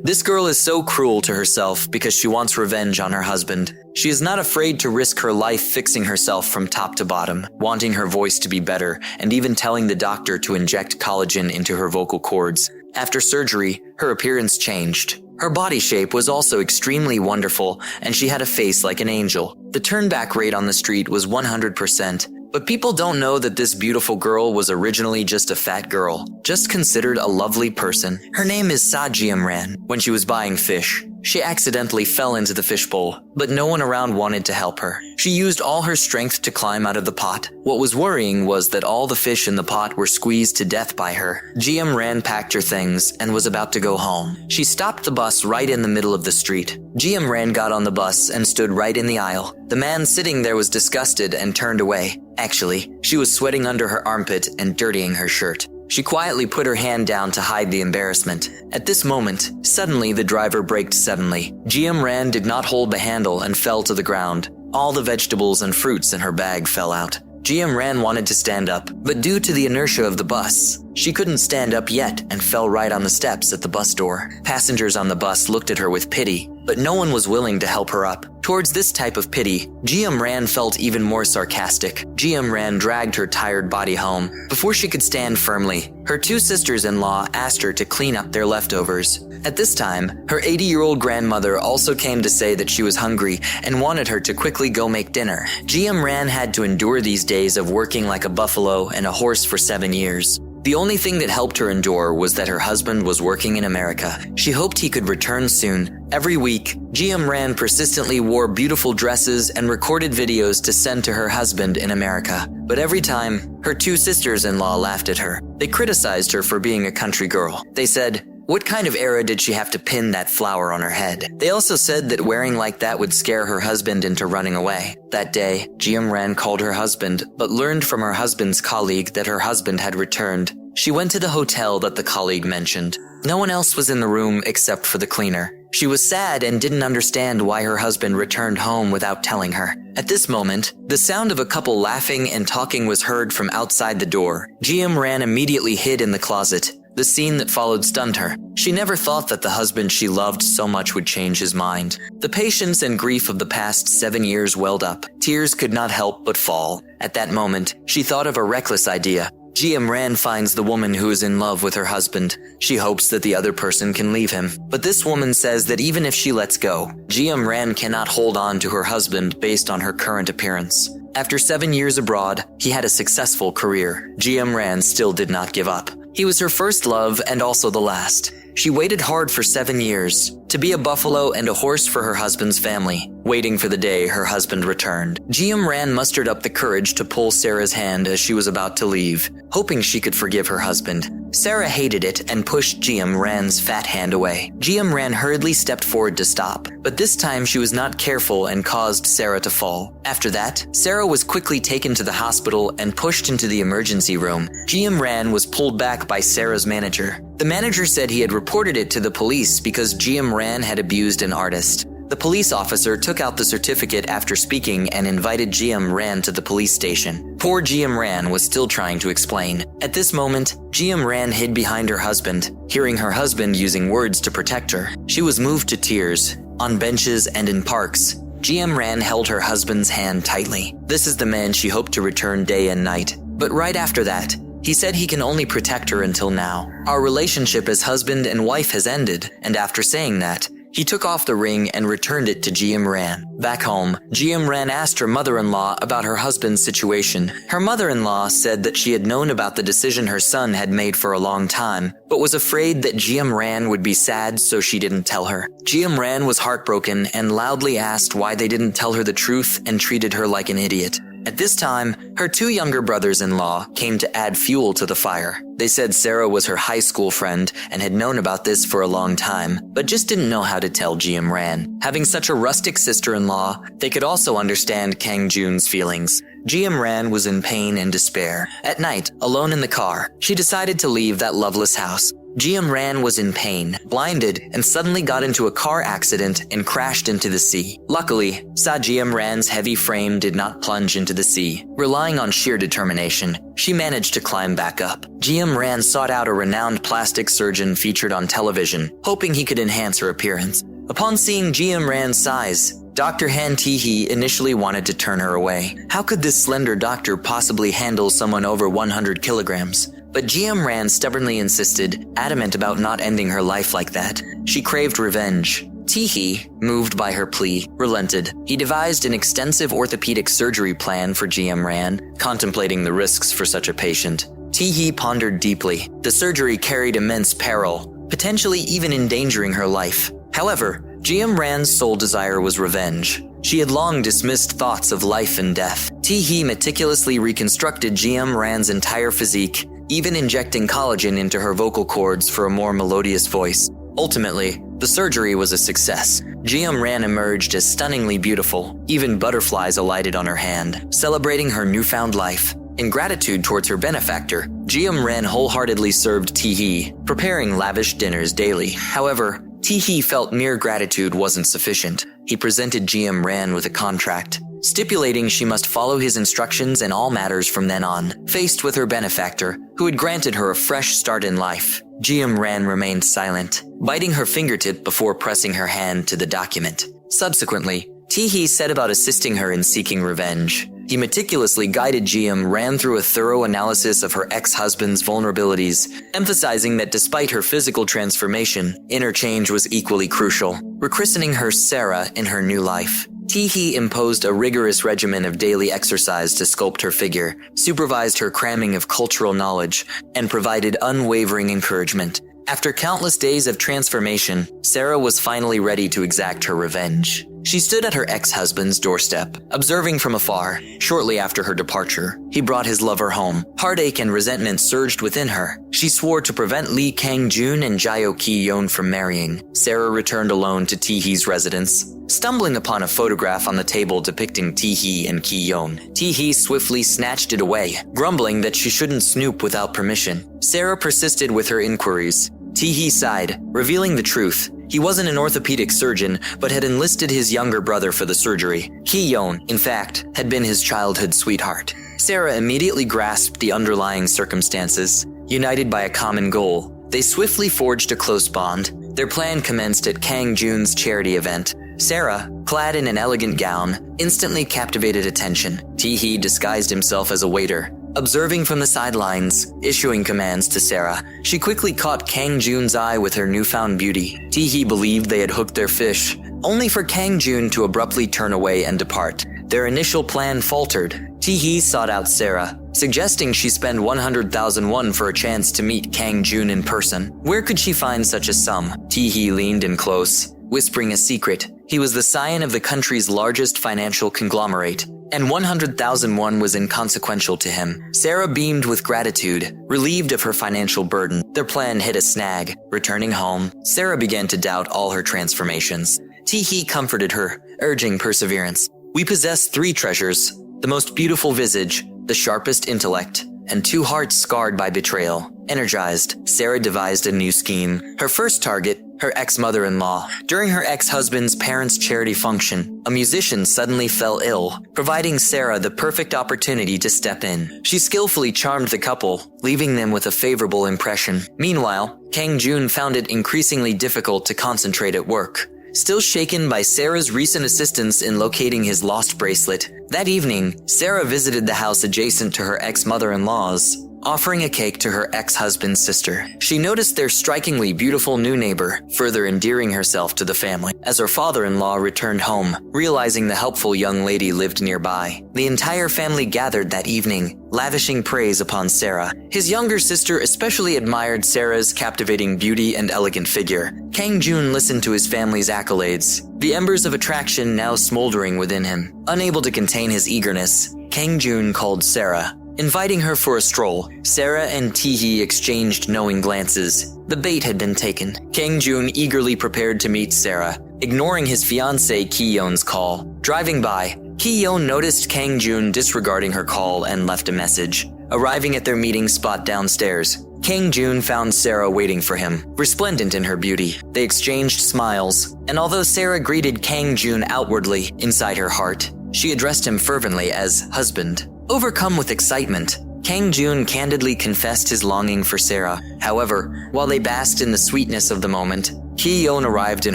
This girl is so cruel to herself because she wants revenge on her husband. She is not afraid to risk her life fixing herself from top to bottom, wanting her voice to be better, and even telling the doctor to inject collagen into her vocal cords. After surgery, her appearance changed. Her body shape was also extremely wonderful, and she had a face like an angel. The turnback rate on the street was 100%. But people don't know that this beautiful girl was originally just a fat girl, just considered a lovely person. Her name is Jiamran. When she was buying fish, she accidentally fell into the fishbowl, but no one around wanted to help her. She used all her strength to climb out of the pot. What was worrying was that all the fish in the pot were squeezed to death by her. Jiamran packed her things and was about to go home. She stopped the bus right in the middle of the street. Jiamran got on the bus and stood right in the aisle. The man sitting there was disgusted and turned away. Actually, she was sweating under her armpit and dirtying her shirt. She quietly put her hand down to hide the embarrassment. At this moment, suddenly the driver braked suddenly. Jiamran did not hold the handle and fell to the ground. All the vegetables and fruits in her bag fell out. Jiamran wanted to stand up, but due to the inertia of the bus, she couldn't stand up yet and fell right on the steps at the bus door. Passengers on the bus looked at her with pity, but no one was willing to help her up. Towards this type of pity, Jiamran felt even more sarcastic. Jiamran dragged her tired body home. Before she could stand firmly, her two sisters-in-law asked her to clean up their leftovers. At this time, her 80-year-old grandmother also came to say that she was hungry and wanted her to quickly go make dinner. Jiamran had to endure these days of working like a buffalo and a horse for 7 years. The only thing that helped her endure was that her husband was working in America. She hoped he could return soon. Every week, Jiamran persistently wore beautiful dresses and recorded videos to send to her husband in America. But every time, her two sisters-in-law laughed at her. They criticized her for being a country girl. They said, "What kind of era did she have to pin that flower on her head?" They also said that wearing like that would scare her husband into running away. That day, Jiamran called her husband, but learned from her husband's colleague that her husband had returned. She went to the hotel that the colleague mentioned. No one else was in the room except for the cleaner. She was sad and didn't understand why her husband returned home without telling her. At this moment, the sound of a couple laughing and talking was heard from outside the door. Jiamran immediately hid in the closet. The scene that followed stunned her. She never thought that the husband she loved so much would change his mind. The patience and grief of the past 7 years welled up. Tears could not help but fall. At that moment, she thought of a reckless idea. Jiamran finds the woman who is in love with her husband. She hopes that the other person can leave him. But this woman says that even if she lets go, Jiamran cannot hold on to her husband based on her current appearance. After 7 years abroad, he had a successful career. Jiamran still did not give up. He was her first love and also the last. She waited hard for 7 years to be a buffalo and a horse for her husband's family, waiting for the day her husband returned. Jiamran mustered up the courage to pull Sarah's hand as she was about to leave, hoping she could forgive her husband. Sarah hated it and pushed Jiamran's fat hand away. Jiamran hurriedly stepped forward to stop, but this time she was not careful and caused Sarah to fall. After that, Sarah was quickly taken to the hospital and pushed into the emergency room. Jiamran was pulled back by Sarah's manager. The manager said he had reported it to the police because Jiamran had abused an artist. The police officer took out the certificate after speaking and invited Jiamran to the police station. Poor Jiamran was still trying to explain. At this moment, Jiamran hid behind her husband, hearing her husband using words to protect her. She was moved to tears. On benches and in parks, Jiamran held her husband's hand tightly. This is the man she hoped to return day and night. But right after that, he said he can only protect her until now. Our relationship as husband and wife has ended, and after saying that, he took off the ring and returned it to Jiamran. Back home, Jiamran asked her mother-in-law about her husband's situation. Her mother-in-law said that she had known about the decision her son had made for a long time, but was afraid that Jiamran would be sad, so she didn't tell her. Jiamran was heartbroken and loudly asked why they didn't tell her the truth and treated her like an idiot. At this time, her two younger brothers-in-law came to add fuel to the fire. They said Sarah was her high school friend and had known about this for a long time, but just didn't know how to tell Jiamran. Having such a rustic sister-in-law, they could also understand Kang Jun's feelings. Jiamran was in pain and despair. At night, alone in the car, she decided to leave that loveless house. Ran was in pain, blinded, and suddenly got into a car accident and crashed into the sea. Luckily, Ran's heavy frame did not plunge into the sea. Relying on sheer determination, she managed to climb back up. Ran sought out a renowned plastic surgeon featured on television, hoping he could enhance her appearance. Upon seeing Ran's size, Dr. Han Tae-hee initially wanted to turn her away. How could this slender doctor possibly handle someone over 100 kilograms? But Ran stubbornly insisted, adamant about not ending her life like that. She craved revenge. Tae-hee, moved by her plea, relented. He devised an extensive orthopedic surgery plan for Ran, contemplating the risks for such a patient. Tae-hee pondered deeply. The surgery carried immense peril, potentially even endangering her life. However, Ran's sole desire was revenge. She had long dismissed thoughts of life and death. Tae-hee meticulously reconstructed Ran's entire physique, even injecting collagen into her vocal cords for a more melodious voice. Ultimately, the surgery was a success. Ran emerged as stunningly beautiful. Even butterflies alighted on her hand, celebrating her newfound life. In gratitude towards her benefactor, Ran wholeheartedly served Tae-hee, preparing lavish dinners daily. However, Tae-hee felt mere gratitude wasn't sufficient. He presented Ran with a contract, stipulating she must follow his instructions in all matters from then on. Faced with her benefactor, who had granted her a fresh start in life, Ran remained silent, biting her fingertip before pressing her hand to the document. Subsequently, Tae-hee set about assisting her in seeking revenge. He meticulously guided Ran through a thorough analysis of her ex-husband's vulnerabilities, emphasizing that despite her physical transformation, inner change was equally crucial, rechristening her Sarah in her new life. Tae-hee imposed a rigorous regimen of daily exercise to sculpt her figure, supervised her cramming of cultural knowledge, and provided unwavering encouragement. After countless days of transformation, Sarah was finally ready to exact her revenge. She stood at her ex-husband's doorstep, observing from afar. Shortly after her departure, he brought his lover home. Heartache and resentment surged within her. She swore to prevent Lee Kang-jun and Jae Ki-yeon from marrying. Sarah returned alone to Tae-hee's residence, stumbling upon a photograph on the table depicting Tae-hee and Ki-yeon. Tae-hee swiftly snatched it away, grumbling that she shouldn't snoop without permission. Sarah persisted with her inquiries. Tae-hee sighed, revealing the truth. He wasn't an orthopedic surgeon, but had enlisted his younger brother for the surgery. Ki-yeon, in fact, had been his childhood sweetheart. Sarah immediately grasped the underlying circumstances. United by a common goal, they swiftly forged a close bond. Their plan commenced at Kang-jun's charity event. Sarah, clad in an elegant gown, instantly captivated attention. Tae-hee disguised himself as a waiter, observing from the sidelines, issuing commands to Sarah. She quickly caught Kang-jun's eye with her newfound beauty. Tae-hee believed they had hooked their fish, only for Kang-jun to abruptly turn away and depart. Their initial plan faltered. Tae-hee sought out Sarah, suggesting she spend 100,000 won for a chance to meet Kang-jun in person. Where could she find such a sum? Tae-hee leaned in close, whispering a secret. He was the scion of the country's largest financial conglomerate, and 100,000 won was inconsequential to him. Sarah beamed with gratitude, relieved of her financial burden. Their plan hit a snag. Returning home, Sarah began to doubt all her transformations. Tae-hee comforted her, urging perseverance. We possess 3 treasures: the most beautiful visage, the sharpest intellect, and 2 hearts scarred by betrayal. Energized, Sarah devised a new scheme. Her first target, her ex-mother-in-law. During her ex-husband's parents' charity function, a musician suddenly fell ill, providing Sarah the perfect opportunity to step in. She skillfully charmed the couple, leaving them with a favorable impression. Meanwhile, Kang-jun found it increasingly difficult to concentrate at work. Still shaken by Sarah's recent assistance in locating his lost bracelet, that evening, Sarah visited the house adjacent to her ex-mother-in-law's, offering a cake to her ex-husband's sister. She noticed their strikingly beautiful new neighbor, further endearing herself to the family. As her father-in-law returned home, realizing the helpful young lady lived nearby, the entire family gathered that evening, lavishing praise upon Sarah. His younger sister especially admired Sarah's captivating beauty and elegant figure. Kang-jun listened to his family's accolades, the embers of attraction now smoldering within him. Unable to contain his eagerness, Kang-jun called Sarah, inviting her for a stroll. Sarah and Tae-hee exchanged knowing glances. The bait had been taken. Kang-jun eagerly prepared to meet Sarah, ignoring his fiancée Ki-yeon's call. Driving by, Ki-yeon noticed Kang-jun disregarding her call and left a message. Arriving at their meeting spot downstairs, Kang Jun found Sarah waiting for him, resplendent in her beauty. They exchanged smiles, and although Sarah greeted Kang Jun outwardly, inside her heart, she addressed him fervently as husband. Overcome with excitement, Kang Jun candidly confessed his longing for Sarah. However, while they basked in the sweetness of the moment, Ki-yeon arrived in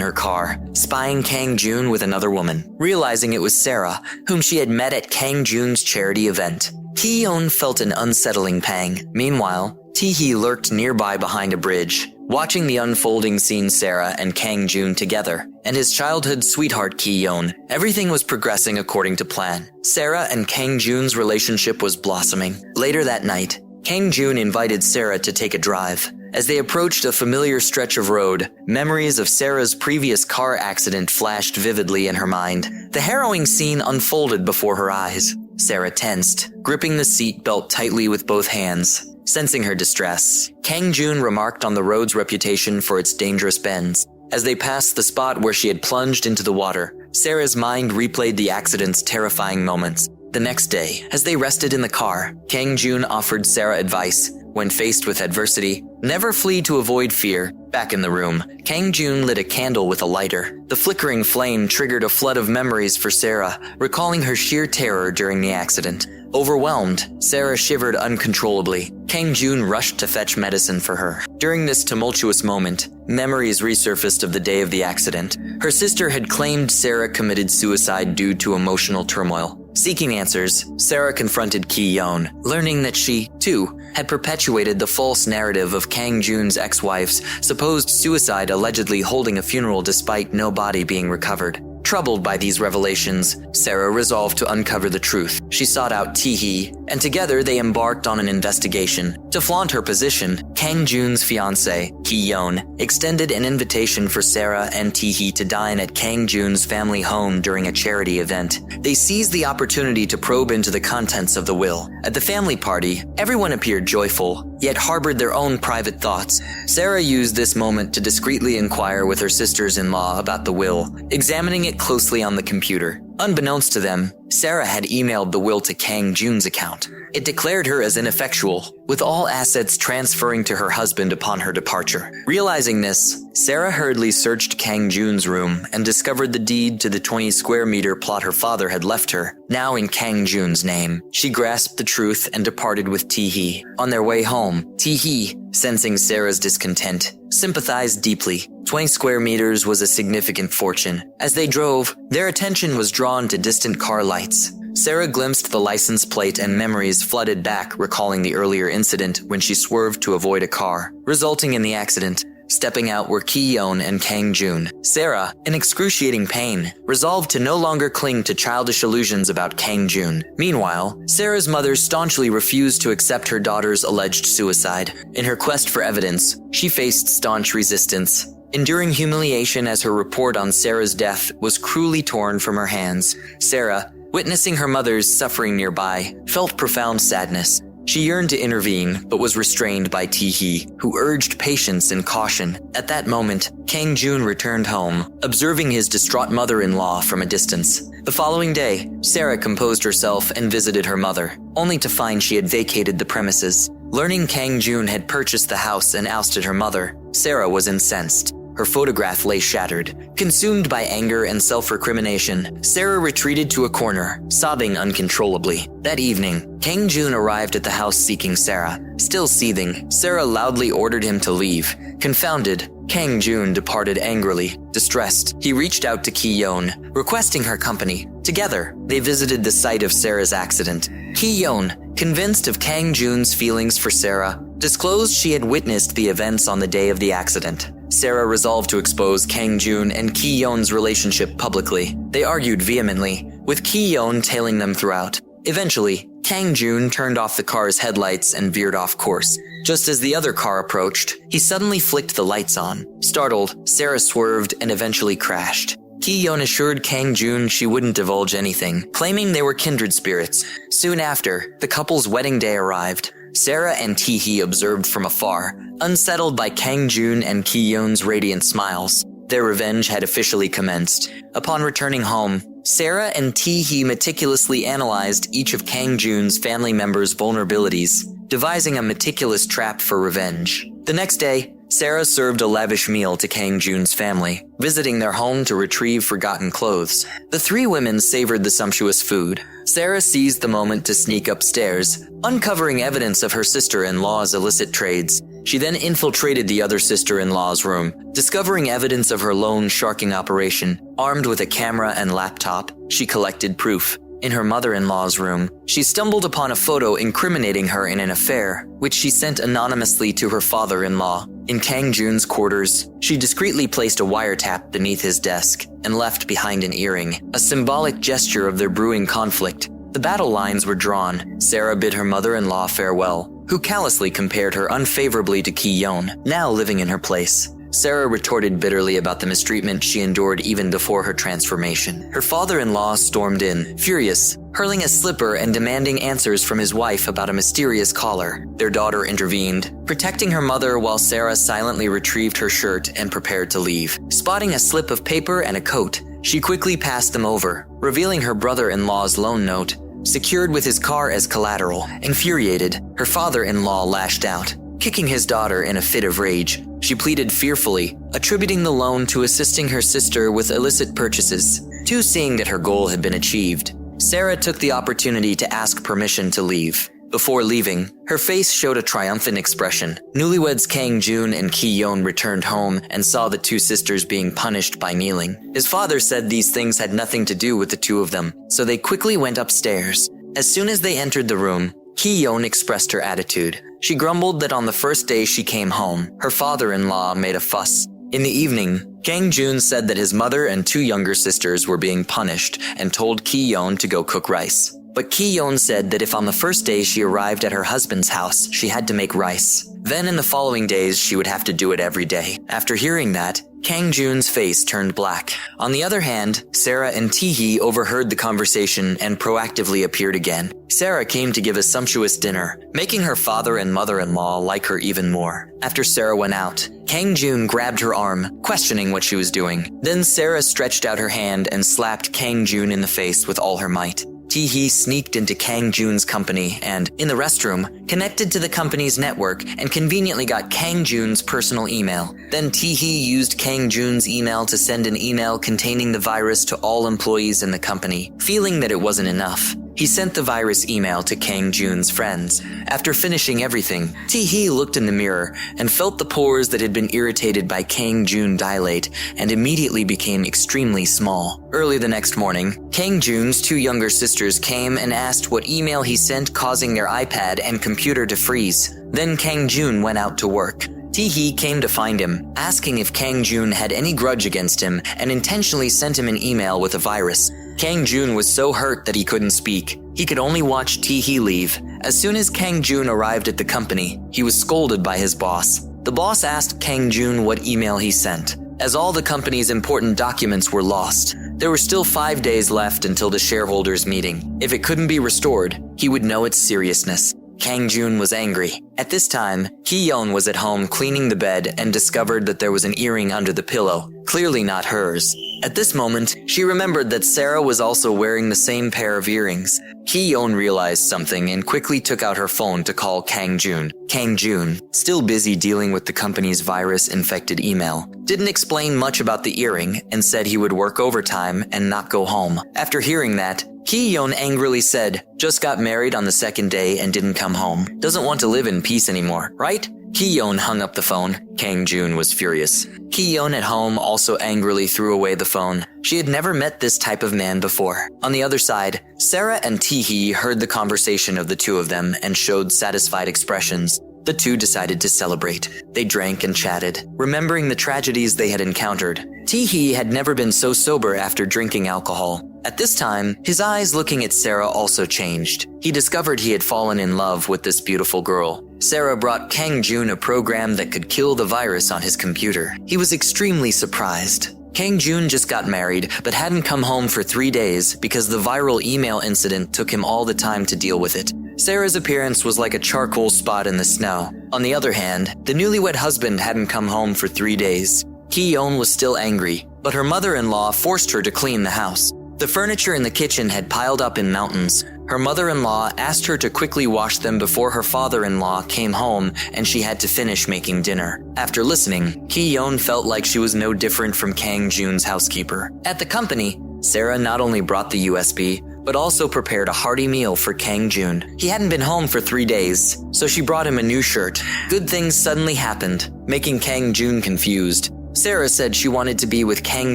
her car, spying Kang Jun with another woman. Realizing it was Sarah, whom she had met at Kang Jun's charity event, Ki-yeon felt an unsettling pang. Meanwhile, Tae-hee lurked nearby behind a bridge, watching the unfolding scene Sarah and Kang Jun together, and his childhood sweetheart Ki-yeon. Everything was progressing according to plan. Sarah and Kang Jun's relationship was blossoming. Later that night, Kang Jun invited Sarah to take a drive. As they approached a familiar stretch of road, memories of Sarah's previous car accident flashed vividly in her mind. The harrowing scene unfolded before her eyes. Sarah tensed, gripping the seat belt tightly with both hands. Sensing her distress, Kang Jun remarked on the road's reputation for its dangerous bends. As they passed the spot where she had plunged into the water, Sarah's mind replayed the accident's terrifying moments. The next day, as they rested in the car, Kang Jun offered Sarah advice. When faced with adversity, never flee to avoid fear. Back in the room, Kang Jun lit a candle with a lighter. The flickering flame triggered a flood of memories for Sarah, recalling her sheer terror during the accident. Overwhelmed, Sarah shivered uncontrollably. Kang Jun rushed to fetch medicine for her. During this tumultuous moment, memories resurfaced of the day of the accident. Her sister had claimed Sarah committed suicide due to emotional turmoil. Seeking answers, Sarah confronted Ki-yeon, learning that she, too, had perpetuated the false narrative of Kang Jun's ex-wife's supposed suicide, allegedly holding a funeral despite no body being recovered. Troubled by these revelations, Sarah resolved to uncover the truth. She sought out Tae-hee, and together they embarked on an investigation. To flaunt her position, Kang Jun's fiancé, Ki-yeon, extended an invitation for Sarah and Tae-hee to dine at Kang Jun's family home during a charity event. They seized the opportunity to probe into the contents of the will. At the family party, everyone appeared joyful, yet harbored their own private thoughts. Sarah used this moment to discreetly inquire with her sisters-in-law about the will, examining it closely on the computer. Unbeknownst to them, Sarah had emailed the will to Kang Jun's account. It declared her as ineffectual, with all assets transferring to her husband upon her departure. Realizing this, Sarah hurriedly searched Kang Jun's room and discovered the deed to the 20 square meter plot her father had left her, now in Kang Jun's name. She grasped the truth and departed with Tae-hee. On their way home, Tae-hee, sensing Sarah's discontent, sympathized deeply. 20 square meters was a significant fortune. As they drove, their attention was drawn to distant car lights. Sarah glimpsed the license plate and memories flooded back, recalling the earlier incident when she swerved to avoid a car, resulting in the accident. Stepping out were Ki-yeon and Kang Jun. Sarah, in excruciating pain, resolved to no longer cling to childish illusions about Kang Jun. Meanwhile, Sarah's mother staunchly refused to accept her daughter's alleged suicide. In her quest for evidence, she faced staunch resistance, enduring humiliation as her report on Sarah's death was cruelly torn from her hands. Sarah, witnessing her mother's suffering nearby, felt profound sadness. She yearned to intervene, but was restrained by Tae-hee, who urged patience and caution. At that moment, Kang Jun returned home, observing his distraught mother-in-law from a distance. The following day, Sarah composed herself and visited her mother, only to find she had vacated the premises. Learning Kang Jun had purchased the house and ousted her mother, Sarah was incensed. Her photograph lay shattered. Consumed by anger and self-recrimination, Sarah retreated to a corner, sobbing uncontrollably. That evening, Kang Jun arrived at the house seeking Sarah. Still seething, Sarah loudly ordered him to leave. Confounded, Kang Jun departed angrily. Distressed, he reached out to Ki-yeon, requesting her company. Together, they visited the site of Sarah's accident. Ki-yeon, convinced of Kang Jun's feelings for Sarah, disclosed she had witnessed the events on the day of the accident. Sarah resolved to expose Kang Jun and Ki-yeon's relationship publicly. They argued vehemently, with Ki-yeon tailing them throughout. Eventually, Kang Jun turned off the car's headlights and veered off course. Just as the other car approached, he suddenly flicked the lights on. Startled, Sarah swerved and eventually crashed. Ki-yeon assured Kang Jun she wouldn't divulge anything, claiming they were kindred spirits. Soon after, the couple's wedding day arrived. Sarah and Tae-hee observed from afar, unsettled by Kang Jun and Ki-yeon's radiant smiles. Their revenge had officially commenced. Upon returning home, Sarah and Tae-hee meticulously analyzed each of Kang Jun's family members' vulnerabilities. devising a meticulous trap for revenge. The next day, Sarah served a lavish meal to Kang Jun's family, visiting their home to retrieve forgotten clothes. The three women savored the sumptuous food. Sarah seized the moment to sneak upstairs, uncovering evidence of her sister-in-law's illicit trades. She then infiltrated the other sister-in-law's room, discovering evidence of her loan sharking operation. Armed with a camera and laptop, she collected proof. In her mother-in-law's room, she stumbled upon a photo incriminating her in an affair, which she sent anonymously to her father-in-law. In Kang Jun's quarters, she discreetly placed a wiretap beneath his desk and left behind an earring, a symbolic gesture of their brewing conflict. The battle lines were drawn. Sarah bid her mother-in-law farewell, who callously compared her unfavorably to Ki-yeon, now living in her place. Sarah retorted bitterly about the mistreatment she endured even before her transformation. Her father-in-law stormed in, furious, hurling a slipper and demanding answers from his wife about a mysterious caller. Their daughter intervened, protecting her mother while Sarah silently retrieved her shirt and prepared to leave. Spotting a slip of paper and a coat, she quickly passed them over, revealing her brother-in-law's loan note, secured with his car as collateral. Infuriated, her father-in-law lashed out, kicking his daughter in a fit of rage. She pleaded fearfully, attributing the loan to assisting her sister with illicit purchases. Too seeing that her goal had been achieved, Sarah took the opportunity to ask permission to leave. Before leaving, her face showed a triumphant expression. Newlyweds Kang Jun and Ki-yeon returned home and saw the two sisters being punished by kneeling. His father said these things had nothing to do with the two of them, so they quickly went upstairs. As soon as they entered the room, Ki-yeon expressed her attitude. She grumbled that on the first day she came home, her father-in-law made a fuss. In the evening, Kang Jun said that his mother and two younger sisters were being punished and told Ki-yeon to go cook rice. But Ki-yeon said that if on the first day she arrived at her husband's house, she had to make rice. Then in the following days, she would have to do it every day. After hearing that, Kang Jun's face turned black. On the other hand, Sarah and Tae-hee overheard the conversation and proactively appeared again. Sarah came to give a sumptuous dinner, making her father and mother-in-law like her even more. After Sarah went out, Kang Jun grabbed her arm, questioning what she was doing. Then Sarah stretched out her hand and slapped Kang Jun in the face with all her might. Tae-hee sneaked into Kang Jun's company and, in the restroom, connected to the company's network and conveniently got Kang Jun's personal email. Then Tae-hee used Kang Jun's email to send an email containing the virus to all employees in the company. Feeling that it wasn't enough, he sent the virus email to Kang Jun's friends. After finishing everything, Tae-hee looked in the mirror and felt the pores that had been irritated by Kang Jun dilate and immediately became extremely small. Early the next morning, Kang Jun's two younger sisters came and asked what email he sent, causing their iPad and computer to freeze. Then Kang Jun went out to work. Tae-hee came to find him, asking if Kang Jun had any grudge against him and intentionally sent him an email with a virus. Kang Jun was so hurt that he couldn't speak. He could only watch Tae-hee leave. As soon as Kang Jun arrived at the company, he was scolded by his boss. The boss asked Kang Jun what email he sent, as all the company's important documents were lost. There were still 5 days left until the shareholders' meeting. If it couldn't be restored, he would know its seriousness. Kang Jun was angry. At this time, Ki-yeon was at home cleaning the bed and discovered that there was an earring under the pillow, clearly not hers. At this moment, she remembered that Sarah was also wearing the same pair of earrings. Ki-yeon realized something and quickly took out her phone to call Kang Jun. Kang Jun, still busy dealing with the company's virus-infected email, didn't explain much about the earring and said he would work overtime and not go home. After hearing that, Ki-yeon angrily said, "Just got married on the second day and didn't come home. Doesn't want to live in peace anymore, right?" Ki-yeon hung up the phone. Kang Jun was furious. Ki-yeon at home also angrily threw away the phone. She had never met this type of man before. On the other side, Sarah and Tae-hee heard the conversation of the two of them and showed satisfied expressions. The two decided to celebrate. They drank and chatted, remembering the tragedies they had encountered. Tae-hee had never been so sober after drinking alcohol. At this time, his eyes looking at Sarah also changed. He discovered he had fallen in love with this beautiful girl. Sarah brought Kang Jun a program that could kill the virus on his computer. He was extremely surprised. Kang Jun just got married, but hadn't come home for 3 days because the viral email incident took him all the time to deal with it. Sarah's appearance was like a charcoal spot in the snow. On the other hand, the newlywed husband hadn't come home for 3 days. Ki-yeon was still angry, but her mother-in-law forced her to clean the house. The furniture in the kitchen had piled up in mountains. Her mother-in-law asked her to quickly wash them before her father-in-law came home and she had to finish making dinner. After listening, Ki-yeon felt like she was no different from Kang Jun's housekeeper. At the company, Sarah not only brought the USB, but also prepared a hearty meal for Kang Jun. He hadn't been home for 3 days, so she brought him a new shirt. Good things suddenly happened, making Kang Jun confused. Sarah said she wanted to be with Kang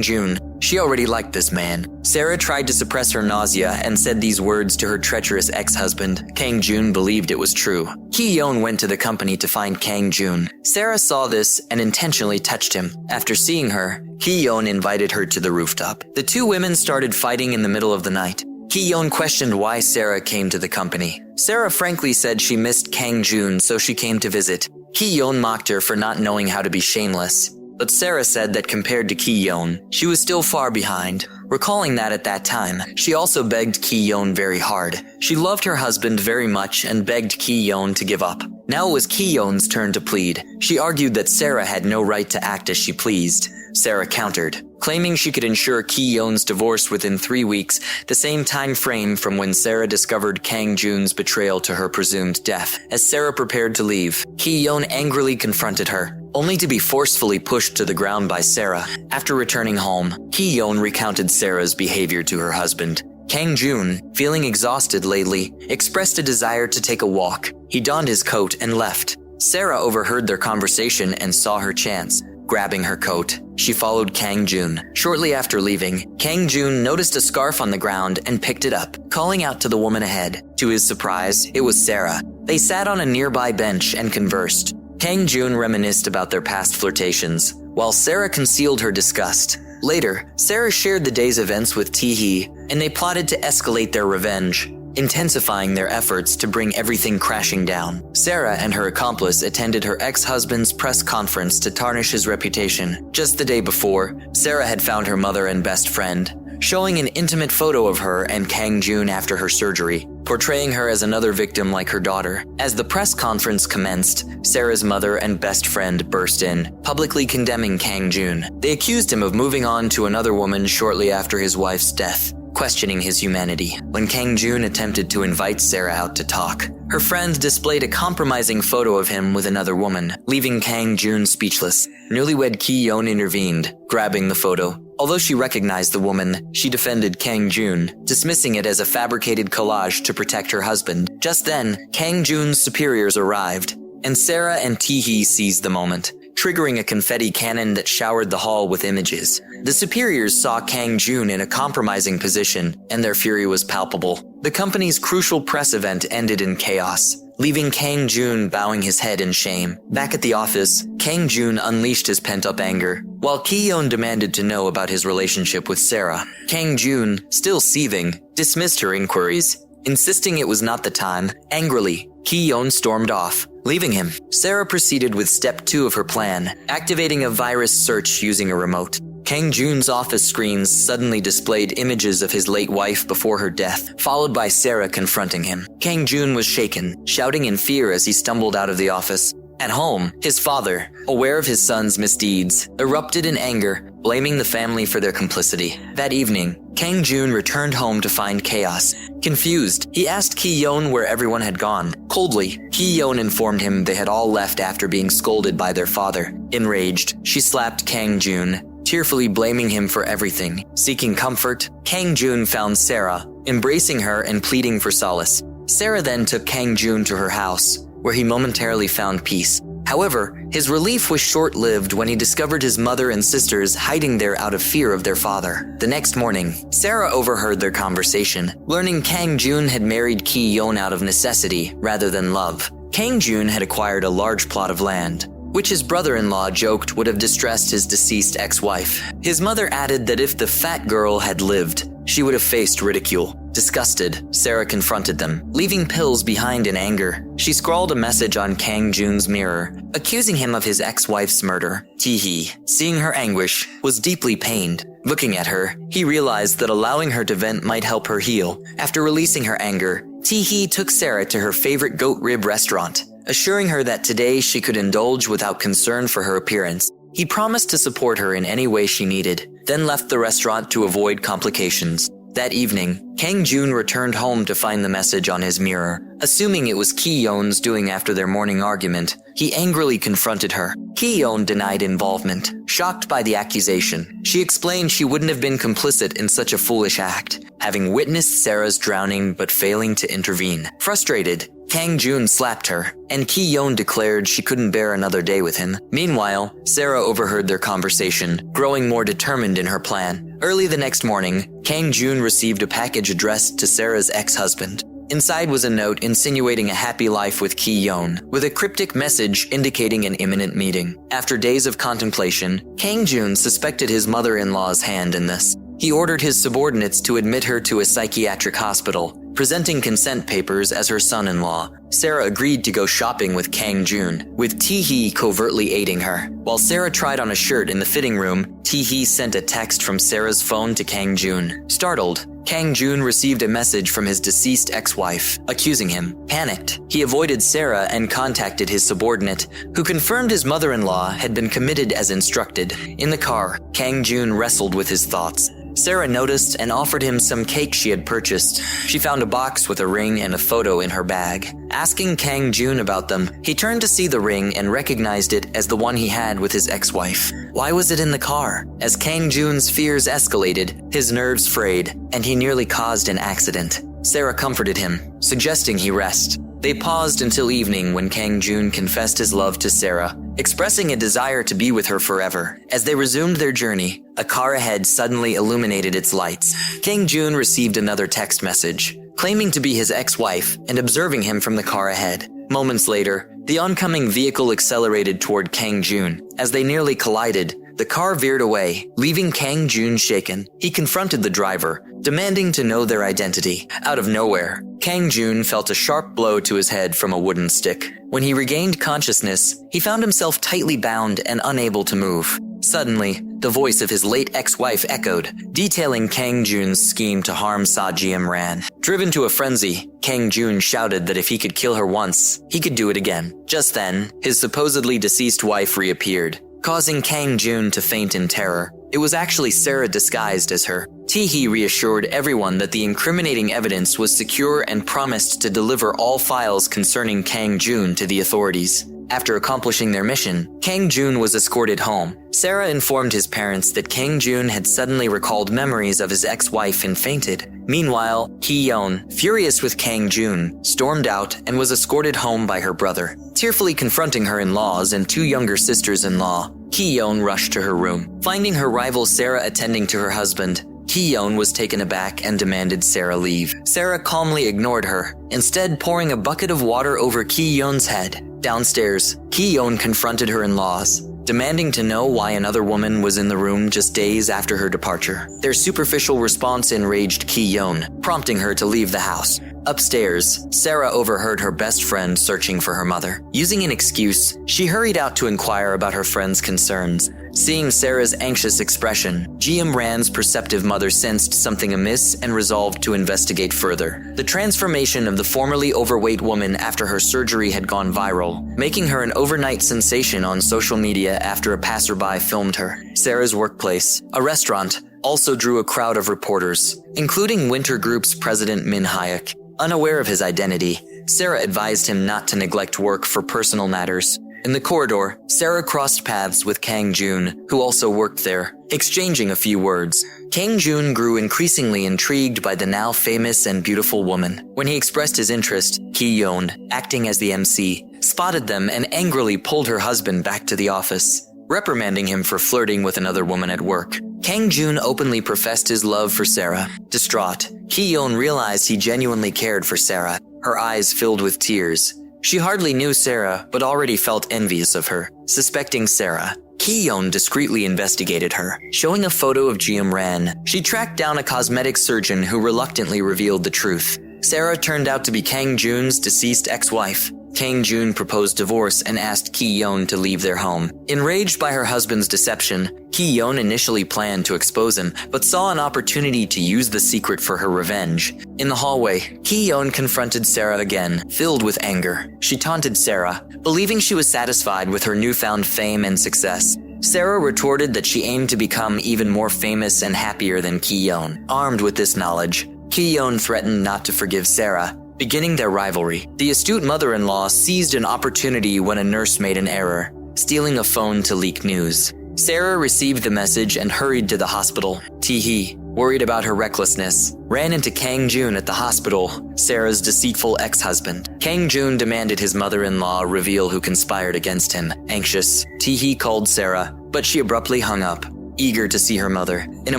Jun. She already liked this man. Sarah tried to suppress her nausea and said these words to her treacherous ex-husband. Kang Jun believed it was true. Ki-yeon went to the company to find Kang Jun. Sarah saw this and intentionally touched him. After seeing her, Ki-yeon invited her to the rooftop. The two women started fighting in the middle of the night. Ki-yeon questioned why Sarah came to the company. Sarah frankly said she missed Kang Jun, so she came to visit. Ki-yeon mocked her for not knowing how to be shameless. But Sarah said that compared to Ki-yeon, she was still far behind. Recalling that at that time, she also begged Ki-yeon very hard. She loved her husband very much and begged Ki-yeon to give up. Now it was Ki-yeon's turn to plead. She argued that Sarah had no right to act as she pleased. Sarah countered, claiming she could ensure Ki-yeon's divorce within 3 weeks, the same time frame from when Sarah discovered Kang Jun's betrayal to her presumed death. As Sarah prepared to leave, Ki-yeon angrily confronted her, only to be forcefully pushed to the ground by Sarah. After returning home, Ki-yeon recounted Sarah's behavior to her husband. Kang Jun, feeling exhausted lately, expressed a desire to take a walk. He donned his coat and left. Sarah overheard their conversation and saw her chance. Grabbing her coat, she followed Kang Jun. Shortly after leaving, Kang Jun noticed a scarf on the ground and picked it up, calling out to the woman ahead. To his surprise, it was Sarah. They sat on a nearby bench and conversed. Kang Jun reminisced about their past flirtations, while Sarah concealed her disgust. Later, Sarah shared the day's events with Tae-hee, and they plotted to escalate their revenge, intensifying their efforts to bring everything crashing down. Sarah and her accomplice attended her ex-husband's press conference to tarnish his reputation. Just the day before, Sarah had found her mother and best friend, showing an intimate photo of her and Kang Jun after her surgery, portraying her as another victim like her daughter. As the press conference commenced, Sarah's mother and best friend burst in, publicly condemning Kang Jun. They accused him of moving on to another woman shortly after his wife's death, questioning his humanity. When Kang Jun attempted to invite Sarah out to talk, her friend displayed a compromising photo of him with another woman, leaving Kang Jun speechless. Newlywed Ki-yeon intervened, grabbing the photo. Although she recognized the woman, she defended Kang Jun, dismissing it as a fabricated collage to protect her husband. Just then, Kang Jun's superiors arrived, and Sarah and Tae-hee seized the moment, triggering a confetti cannon that showered the hall with images. The superiors saw Kang Jun in a compromising position, and their fury was palpable. The company's crucial press event ended in chaos, leaving Kang Jun bowing his head in shame. Back at the office, Kang Jun unleashed his pent-up anger. While Ki-yeon demanded to know about his relationship with Sarah, Kang Jun, still seething, dismissed her inquiries, insisting it was not the time. Angrily, Ki-yeon stormed off, leaving him. Sarah proceeded with step 2 of her plan, activating a virus search using a remote. Kang Jun's office screens suddenly displayed images of his late wife before her death, followed by Sarah confronting him. Kang Jun was shaken, shouting in fear as he stumbled out of the office. At home, his father, aware of his son's misdeeds, erupted in anger, blaming the family for their complicity. That evening, Kang Jun returned home to find chaos. Confused, he asked Ki-yeon where everyone had gone. Coldly, Ki-yeon informed him they had all left after being scolded by their father. Enraged, she slapped Kang Jun, tearfully blaming him for everything. Seeking comfort, Kang Jun found Sarah, embracing her and pleading for solace. Sarah then took Kang Jun to her house, where he momentarily found peace. However, his relief was short-lived when he discovered his mother and sisters hiding there out of fear of their father. The next morning, Sarah overheard their conversation, learning Kang Jun had married Ki-yeon out of necessity rather than love. Kang Jun had acquired a large plot of land, which his brother-in-law joked would have distressed his deceased ex-wife. His mother added that if the fat girl had lived, she would have faced ridicule. Disgusted, Sarah confronted them, leaving pills behind in anger. She scrawled a message on Kang Jun's mirror, accusing him of his ex-wife's murder. Tae-hee, seeing her anguish, was deeply pained. Looking at her, he realized that allowing her to vent might help her heal. After releasing her anger, Tae-hee took Sarah to her favorite goat rib restaurant, assuring her that today she could indulge without concern for her appearance. He promised to support her in any way she needed, then left the restaurant to avoid complications. That evening, Kang Joon returned home to find the message on his mirror. Assuming it was Ki-yeon's doing after their morning argument, he angrily confronted her. Ki-yeon denied involvement. Shocked by the accusation, she explained she wouldn't have been complicit in such a foolish act, having witnessed Sarah's drowning but failing to intervene. Frustrated, Kang Joon slapped her, and Ki-yeon declared she couldn't bear another day with him. Meanwhile, Sarah overheard their conversation, growing more determined in her plan. Early the next morning, Kang Joon received a package addressed to Sarah's ex-husband. Inside was a note insinuating a happy life with Ki-yeon, with a cryptic message indicating an imminent meeting. After days of contemplation, Kang Joon suspected his mother-in-law's hand in this. He ordered his subordinates to admit her to a psychiatric hospital, presenting consent papers as her son-in-law. Sarah agreed to go shopping with Kang Joon, with Tae-hee covertly aiding her. While Sarah tried on a shirt in the fitting room, Tae-hee sent a text from Sarah's phone to Kang Joon. Startled, Kang Joon received a message from his deceased ex-wife, accusing him. Panicked, he avoided Sarah and contacted his subordinate, who confirmed his mother-in-law had been committed as instructed. In the car, Kang Joon wrestled with his thoughts. Sarah noticed and offered him some cake she had purchased. She found a box with a ring and a photo in her bag. Asking Kang Joon about them, he turned to see the ring and recognized it as the one he had with his ex-wife. Why was it in the car? As Kang Joon's fears escalated, his nerves frayed, and he nearly caused an accident. Sarah comforted him, suggesting he rest. They paused until evening when Kang Joon confessed his love to Sarah, expressing a desire to be with her forever. As they resumed their journey, a car ahead suddenly illuminated its lights. Kang Joon received another text message, claiming to be his ex-wife and observing him from the car ahead. Moments later, the oncoming vehicle accelerated toward Kang Joon. As they nearly collided, the car veered away, leaving Kang Joon shaken. He confronted the driver, demanding to know their identity. Out of nowhere, Kang Joon felt a sharp blow to his head from a wooden stick. When he regained consciousness, he found himself tightly bound and unable to move. Suddenly, the voice of his late ex-wife echoed, detailing Kang Joon's scheme to harm Ji-ran. Driven to a frenzy, Kang Joon shouted that if he could kill her once, he could do it again. Just then, his supposedly deceased wife reappeared, causing Kang Joon to faint in terror. It was actually Sarah disguised as her. Tae-hee reassured everyone that the incriminating evidence was secure and promised to deliver all files concerning Kang Joon to the authorities. After accomplishing their mission, Kang Joon was escorted home. Sarah informed his parents that Kang Joon had suddenly recalled memories of his ex-wife and fainted. Meanwhile, Ki-yeon, furious with Kang Joon, stormed out and was escorted home by her brother. Tearfully confronting her in-laws and two younger sisters-in-law, Ki-yeon rushed to her room. Finding her rival Sarah attending to her husband, Ki-yeon was taken aback and demanded Sarah leave. Sarah calmly ignored her, instead pouring a bucket of water over Ki-yeon's head. Downstairs, Ki-yeon confronted her in-laws, demanding to know why another woman was in the room just days after her departure. Their superficial response enraged Ki-yeon, prompting her to leave the house. Upstairs, Sarah overheard her best friend searching for her mother. Using an excuse, she hurried out to inquire about her friend's concerns. Seeing Sarah's anxious expression, Ji-ran's perceptive mother sensed something amiss and resolved to investigate further. The transformation of the formerly overweight woman after her surgery had gone viral, making her an overnight sensation on social media after a passerby filmed her. Sarah's workplace, a restaurant, also drew a crowd of reporters, including Winter Group's president Min Hyuk. Unaware of his identity, Sarah advised him not to neglect work for personal matters. In the corridor, Sarah crossed paths with Kang Joon, who also worked there, exchanging a few words. Kang Joon grew increasingly intrigued by the now famous and beautiful woman. When he expressed his interest, Ki-yeon, acting as the MC, spotted them and angrily pulled her husband back to the office, reprimanding him for flirting with another woman at work. Kang Joon openly professed his love for Sarah. Distraught, Ki-yeon realized he genuinely cared for Sarah. Her eyes filled with tears. She hardly knew Sarah, but already felt envious of her. Suspecting Sarah, Ki-yeon discreetly investigated her. Showing a photo of Ji-ran, she tracked down a cosmetic surgeon who reluctantly revealed the truth. Sarah turned out to be Kang Joon's deceased ex-wife. Kang Joon proposed divorce and asked Ki-yeon to leave their home. Enraged by her husband's deception, Ki-yeon initially planned to expose him, but saw an opportunity to use the secret for her revenge. In the hallway, Ki-yeon confronted Sarah again, filled with anger. She taunted Sarah, believing she was satisfied with her newfound fame and success. Sarah retorted that she aimed to become even more famous and happier than Ki-yeon. Armed with this knowledge, Ki-yeon threatened not to forgive Sarah, beginning their rivalry. The astute mother-in-law seized an opportunity when a nurse made an error, stealing a phone to leak news. Sarah received the message and hurried to the hospital. Tae-hee, worried about her recklessness, ran into Kang-joon at the hospital, Sarah's deceitful ex-husband. Kang-joon demanded his mother-in-law reveal who conspired against him. Anxious, Tae-hee called Sarah, but she abruptly hung up, eager to see her mother. In a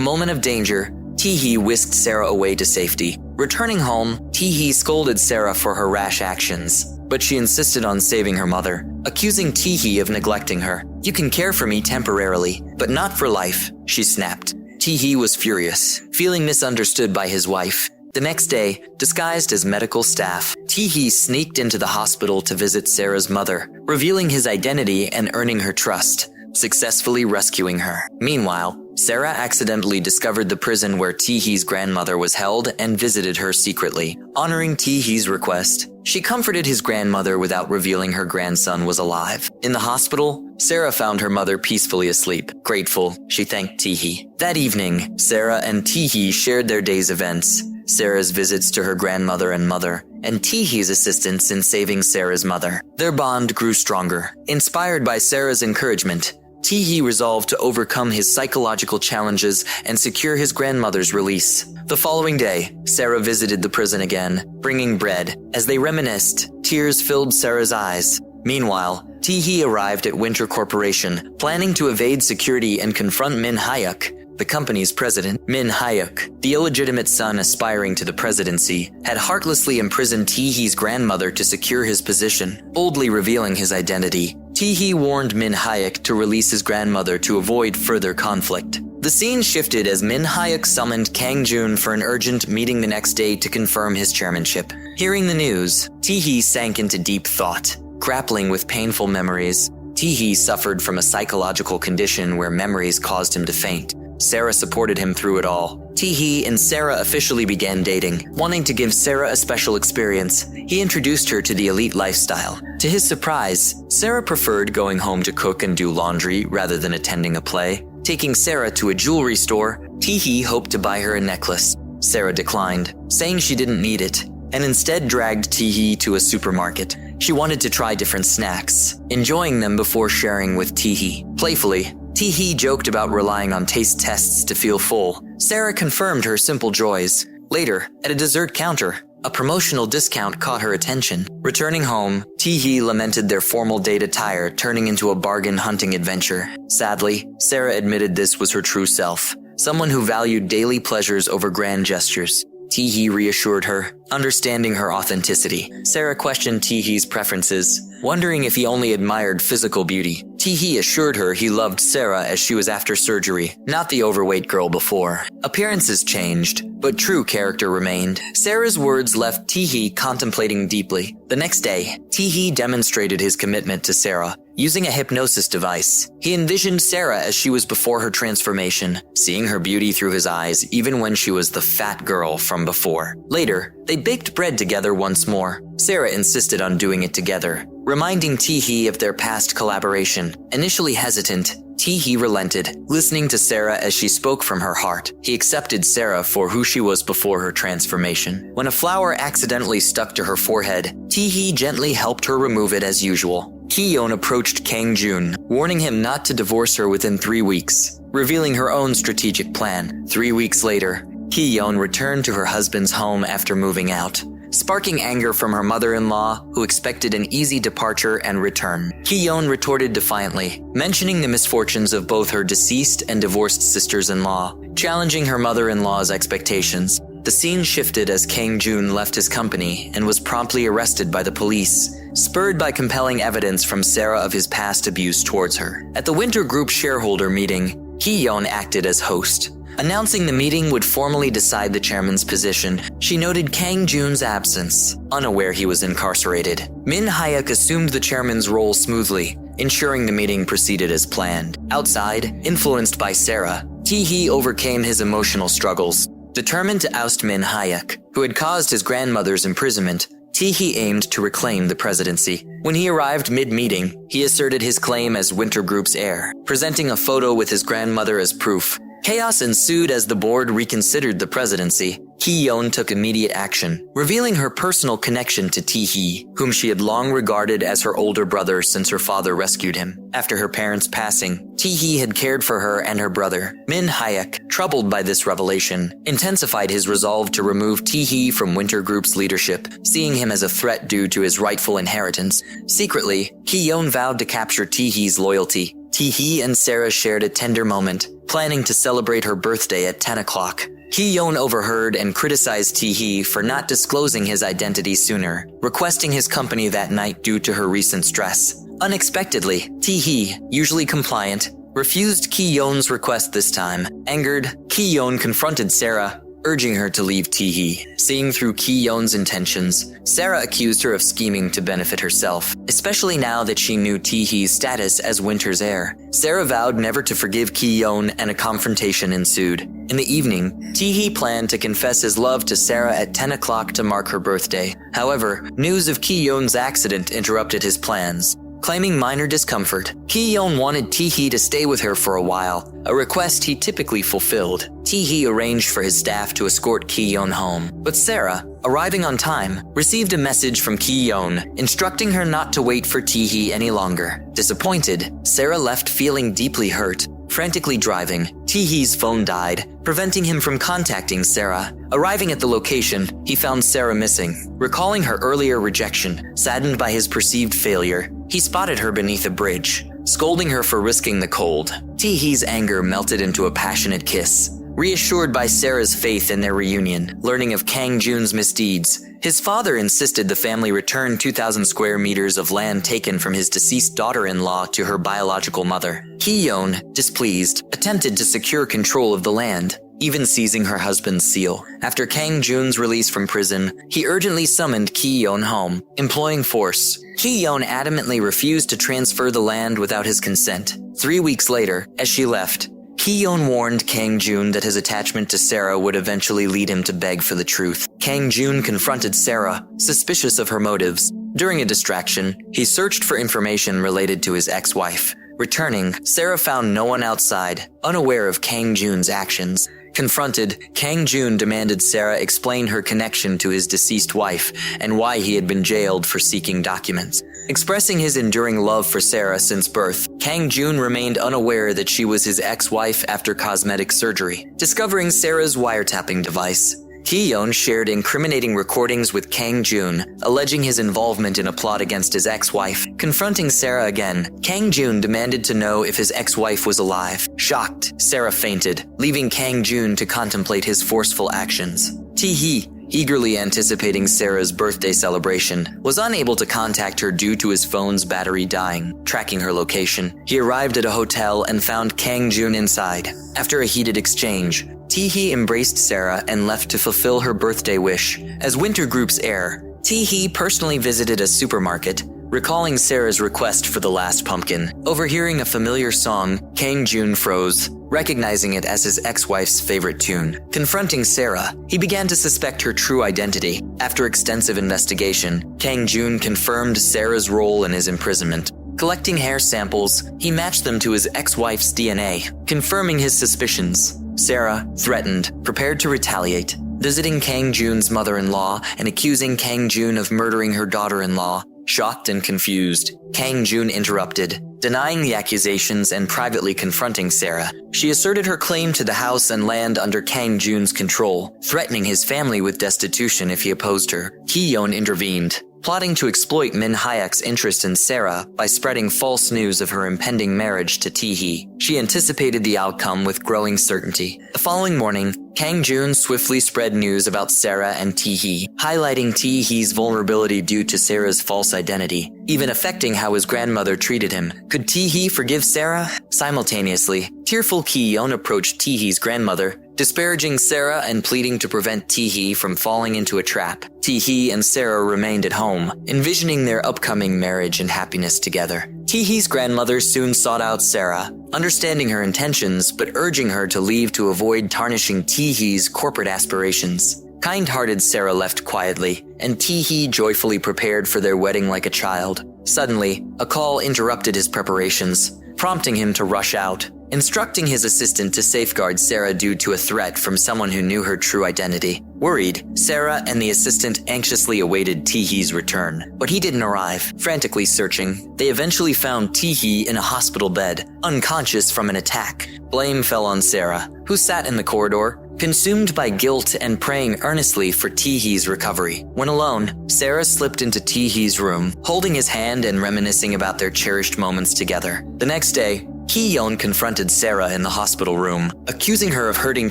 moment of danger, Tae-hee whisked Sarah away to safety. Returning home, Tae-hee scolded Sarah for her rash actions, but she insisted on saving her mother, accusing Tae-hee of neglecting her. "You can care for me temporarily, but not for life," she snapped. Tae-hee was furious, feeling misunderstood by his wife. The next day, disguised as medical staff, Tae-hee sneaked into the hospital to visit Sarah's mother, revealing his identity and earning her trust, successfully rescuing her. Meanwhile, Sarah accidentally discovered the prison where Tae-hee's grandmother was held and visited her secretly. Honoring Tae-hee's request, she comforted his grandmother without revealing her grandson was alive. In the hospital, Sarah found her mother peacefully asleep. Grateful, she thanked Tae-hee. That evening, Sarah and Tae-hee shared their day's events. Sarah's visits to her grandmother and mother, and Tae-hee's assistance in saving Sarah's mother. Their bond grew stronger. Inspired by Sarah's encouragement, Tae-hee resolved to overcome his psychological challenges and secure his grandmother's release. The following day, Sarah visited the prison again, bringing bread. As they reminisced, tears filled Sarah's eyes. Meanwhile, Tae-hee arrived at Winter Corporation, planning to evade security and confront Min Hyuk, the company's president. Min Hyuk, the illegitimate son aspiring to the presidency, had heartlessly imprisoned Tae-hee's grandmother to secure his position, boldly revealing his identity. Tae-hee warned Min Hyuk to release his grandmother to avoid further conflict. The scene shifted as Min Hyuk summoned Kang-joon for an urgent meeting the next day to confirm his chairmanship. Hearing the news, Tae-hee sank into deep thought, grappling with painful memories. Tae-hee suffered from a psychological condition where memories caused him to faint. Sarah supported him through it all. Tae-hee and Sarah officially began dating. Wanting to give Sarah a special experience, he introduced her to the elite lifestyle. To his surprise, Sarah preferred going home to cook and do laundry rather than attending a play. Taking Sarah to a jewelry store, Tae-hee hoped to buy her a necklace. Sarah declined, saying she didn't need it, and instead dragged Tae-hee to a supermarket. She wanted to try different snacks, enjoying them before sharing with Tae-hee. Playfully, Tae-hee joked about relying on taste tests to feel full. Sarah confirmed her simple joys. Later, at a dessert counter, a promotional discount caught her attention. Returning home, Tae-hee lamented their formal date attire turning into a bargain hunting adventure. Sadly, Sarah admitted this was her true self, someone who valued daily pleasures over grand gestures. Tae-hee reassured her, understanding her authenticity. Sarah questioned Tae-hee's preferences, wondering if he only admired physical beauty. Tae-hee assured her he loved Sarah as she was after surgery, not the overweight girl before. Appearances changed, but true character remained. Sarah's words left Tae-hee contemplating deeply. The next day, Tae-hee demonstrated his commitment to Sarah, using a hypnosis device. He envisioned Sarah as she was before her transformation, seeing her beauty through his eyes even when she was the fat girl from before. Later, they baked bread together once more. Sarah insisted on doing it together, reminding Tae-hee of their past collaboration. Initially hesitant, Tae-hee relented, listening to Sarah as she spoke from her heart. He accepted Sarah for who she was before her transformation. When a flower accidentally stuck to her forehead, Tae-hee gently helped her remove it as usual. Ki-yeon approached Kang-joon, warning him not to divorce her within 3 weeks, revealing her own strategic plan. 3 weeks later, Ki-yeon returned to her husband's home after moving out, sparking anger from her mother-in-law, who expected an easy departure and return. Ki-yeon retorted defiantly, mentioning the misfortunes of both her deceased and divorced sisters-in-law, challenging her mother-in-law's expectations. The scene shifted as Kang-joon left his company and was promptly arrested by the police, spurred by compelling evidence from Sarah of his past abuse towards her. At the Winter Group shareholder meeting, Ki-yeon acted as host. Announcing the meeting would formally decide the chairman's position, she noted Kang-joon's absence, unaware he was incarcerated. Min Hyuk assumed the chairman's role smoothly, ensuring the meeting proceeded as planned. Outside, influenced by Sarah, Tae-hee overcame his emotional struggles. Determined to oust Min Hyuk, who had caused his grandmother's imprisonment, Tae-hee aimed to reclaim the presidency. When he arrived mid-meeting, he asserted his claim as Winter Group's heir, presenting a photo with his grandmother as proof. Chaos ensued as the board reconsidered the presidency. Ki-yeon took immediate action, revealing her personal connection to Tae-hee, whom she had long regarded as her older brother since her father rescued him. After her parents' passing, Tae-hee had cared for her and her brother. Min Hyuk, troubled by this revelation, intensified his resolve to remove Tae-hee from Winter Group's leadership, seeing him as a threat due to his rightful inheritance. Secretly, Ki-yeon vowed to capture Tae-hee's loyalty. Tae-hee and Sarah shared a tender moment, planning to celebrate her birthday at 10 o'clock. Ki-yeon overheard and criticized Tae-hee for not disclosing his identity sooner, requesting his company that night due to her recent stress. Unexpectedly, Tae-hee, usually compliant, refused Ki-yeon's request this time. Angered, Ki-yeon confronted Sarah, urging her to leave Tae-hee. Seeing through Ki-yeon's intentions, Sarah accused her of scheming to benefit herself, especially now that she knew Tae-hee's status as Winter's heir. Sarah vowed never to forgive Ki-yeon, and a confrontation ensued. In the evening, Tae-hee planned to confess his love to Sarah at 10 o'clock to mark her birthday. However, news of Ki-yeon's accident interrupted his plans. Claiming minor discomfort, Ki-yeon wanted Tae-hee to stay with her for a while, a request he typically fulfilled. Tae-hee arranged for his staff to escort Ki-yeon home, but Sarah, arriving on time, received a message from Ki-yeon, instructing her not to wait for Tae-hee any longer. Disappointed, Sarah left feeling deeply hurt. Frantically driving, Tae-hee's phone died, preventing him from contacting Sarah. Arriving at the location, he found Sarah missing. Recalling her earlier rejection, saddened by his perceived failure, he spotted her beneath a bridge, scolding her for risking the cold. Tae-hee's anger melted into a passionate kiss. Reassured by Sarah's faith in their reunion, learning of Kang Jun's misdeeds, his father insisted the family return 2,000 square meters of land taken from his deceased daughter-in-law to her biological mother. Ki-yeon, displeased, attempted to secure control of the land, even seizing her husband's seal. After Kang Jun's release from prison, he urgently summoned Ki-yeon home, employing force. Ki-yeon adamantly refused to transfer the land without his consent. 3 weeks later, as she left, Ki-yeon warned Kang Jun that his attachment to Sarah would eventually lead him to beg for the truth. Kang Jun confronted Sarah, suspicious of her motives. During a distraction, he searched for information related to his ex-wife. Returning, Sarah found no one outside, unaware of Kang Jun's actions. Confronted, Kang Jun demanded Sarah explain her connection to his deceased wife and why he had been jailed for seeking documents. Expressing his enduring love for Sarah since birth, Kang Jun remained unaware that she was his ex-wife after cosmetic surgery. Discovering Sarah's wiretapping device, Ki-yeon shared incriminating recordings with Kang Jun, alleging his involvement in a plot against his ex-wife. Confronting Sarah again, Kang Jun demanded to know if his ex-wife was alive. Shocked, Sarah fainted, leaving Kang Jun to contemplate his forceful actions. Tae-hee, eagerly anticipating Sarah's birthday celebration, was unable to contact her due to his phone's battery dying. Tracking her location, he arrived at a hotel and found Kang Jun inside. After a heated exchange, Tae-hee embraced Sarah and left to fulfill her birthday wish. As Winter Group's heir, Tae-hee personally visited a supermarket, recalling Sarah's request for the last pumpkin. Overhearing a familiar song, Kang Jun froze, recognizing it as his ex-wife's favorite tune. Confronting Sarah, he began to suspect her true identity. After extensive investigation, Kang Jun confirmed Sarah's role in his imprisonment. Collecting hair samples, he matched them to his ex-wife's DNA, confirming his suspicions. Sarah, threatened, prepared to retaliate, visiting Kang Jun's mother-in-law and accusing Kang Jun of murdering her daughter-in-law. Shocked and confused, Kang Jun interrupted, denying the accusations and privately confronting Sarah. She asserted her claim to the house and land under Kang Jun's control, threatening his family with destitution if he opposed her. Ki-yeon intervened, plotting to exploit Min Hyuk's interest in Sarah by spreading false news of her impending marriage to Tae-hee. She anticipated the outcome with growing certainty. The following morning, Kang Jun swiftly spread news about Sarah and Tae-hee, highlighting Tae-hee's vulnerability due to Sarah's false identity, even affecting how his grandmother treated him. Could Tae-hee forgive Sarah? Simultaneously, tearful Ki-yeon approached Tae-hee's grandmother, disparaging Sarah and pleading to prevent Tae-hee from falling into a trap. Tae-hee and Sarah remained at home, envisioning their upcoming marriage and happiness together. Tae-hee's grandmother soon sought out Sarah, understanding her intentions but urging her to leave to avoid tarnishing Tae-hee's corporate aspirations. Kind-hearted Sarah left quietly, and Tae-hee joyfully prepared for their wedding like a child. Suddenly, a call interrupted his preparations, prompting him to rush out, instructing his assistant to safeguard Sarah due to a threat from someone who knew her true identity. Worried, Sarah and the assistant anxiously awaited Tae-hee's return, but he didn't arrive. Frantically searching, they eventually found Tae-hee in a hospital bed, unconscious from an attack. Blame fell on Sarah, who sat in the corridor, consumed by guilt and praying earnestly for Tae-hee's recovery. When alone, Sarah slipped into Tae-hee's room, holding his hand and reminiscing about their cherished moments together. The next day, Ki-yeon confronted Sarah in the hospital room, accusing her of hurting